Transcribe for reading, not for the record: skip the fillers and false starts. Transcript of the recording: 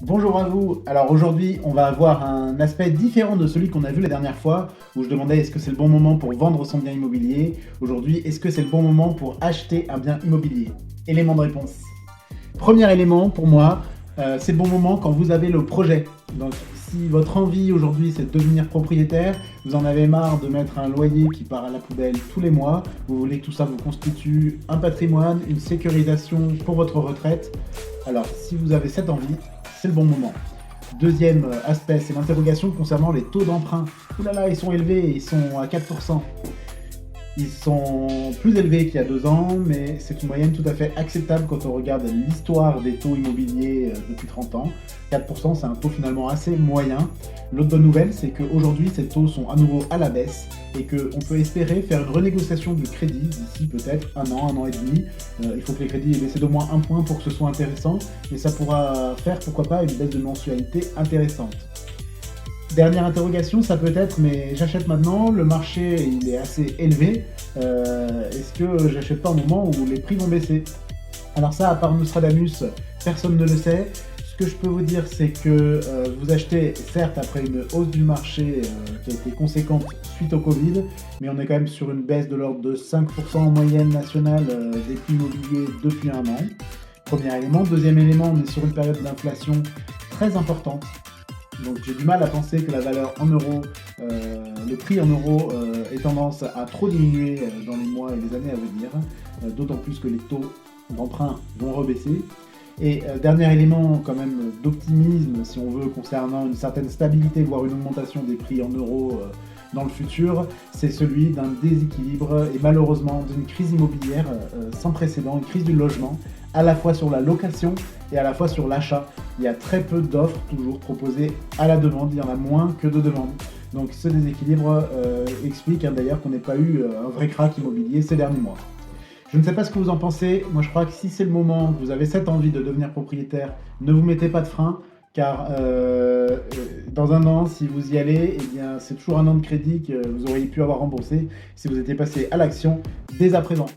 Bonjour à vous. Alors aujourd'hui, on va avoir un aspect différent de celui qu'on a vu la dernière fois, où je demandais est-ce que c'est le bon moment pour vendre son bien immobilier. Aujourd'hui, est-ce que c'est le bon moment pour acheter un bien immobilier? Élément de réponse. Premier élément pour moi, c'est le bon moment quand vous avez le projet. Donc si votre envie aujourd'hui c'est de devenir propriétaire, vous en avez marre de mettre un loyer qui part à la poubelle tous les mois, vous voulez que tout ça vous constitue un patrimoine, une sécurisation pour votre retraite, alors si vous avez cette envie, c'est le bon moment. Deuxième aspect, c'est l'interrogation concernant les taux d'emprunt. Ouh là là, ils sont élevés, ils sont à 4%. Ils sont plus élevés qu'il y a 2 ans, mais c'est une moyenne tout à fait acceptable quand on regarde l'histoire des taux immobiliers depuis 30 ans. 4%, c'est un taux finalement assez moyen. L'autre bonne nouvelle, c'est qu'aujourd'hui, ces taux sont à nouveau à la baisse et qu'on peut espérer faire une renégociation du crédit d'ici peut-être un an et demi. Il faut que les crédits aient baissé d'au moins un point pour que ce soit intéressant, mais ça pourra faire, pourquoi pas, une baisse de mensualité intéressante. Dernière interrogation, ça peut être, mais j'achète maintenant, le marché il est assez élevé, est-ce que j'achète pas au moment où les prix vont baisser? Alors ça, à part Nostradamus, personne ne le sait. Ce que je peux vous dire, c'est que vous achetez, certes, après une hausse du marché qui a été conséquente suite au Covid, mais on est quand même sur une baisse de l'ordre de 5% en moyenne nationale des prix immobiliers depuis un an. Premier élément. Deuxième élément, on est sur une période d'inflation très importante. Donc j'ai du mal à penser que la valeur en euros, le prix en euros ait tendance à trop diminuer dans les mois et les années à venir, d'autant plus que les taux d'emprunt vont rebaisser. Et dernier élément quand même d'optimisme, si on veut, concernant une certaine stabilité, voire une augmentation des prix en euros dans le futur, c'est celui d'un déséquilibre et malheureusement d'une crise immobilière sans précédent, une crise du logement, à la fois sur la location et à la fois sur l'achat. Il y a très peu d'offres toujours proposées à la demande, il y en a moins que de demandes. Donc ce déséquilibre explique d'ailleurs qu'on n'ait pas eu un vrai crack immobilier ces derniers mois. Je ne sais pas ce que vous en pensez, moi je crois que si c'est le moment, que vous avez cette envie de devenir propriétaire, ne vous mettez pas de frein, car dans un an, si vous y allez, eh bien, c'est toujours un an de crédit que vous auriez pu avoir remboursé si vous étiez passé à l'action dès à présent.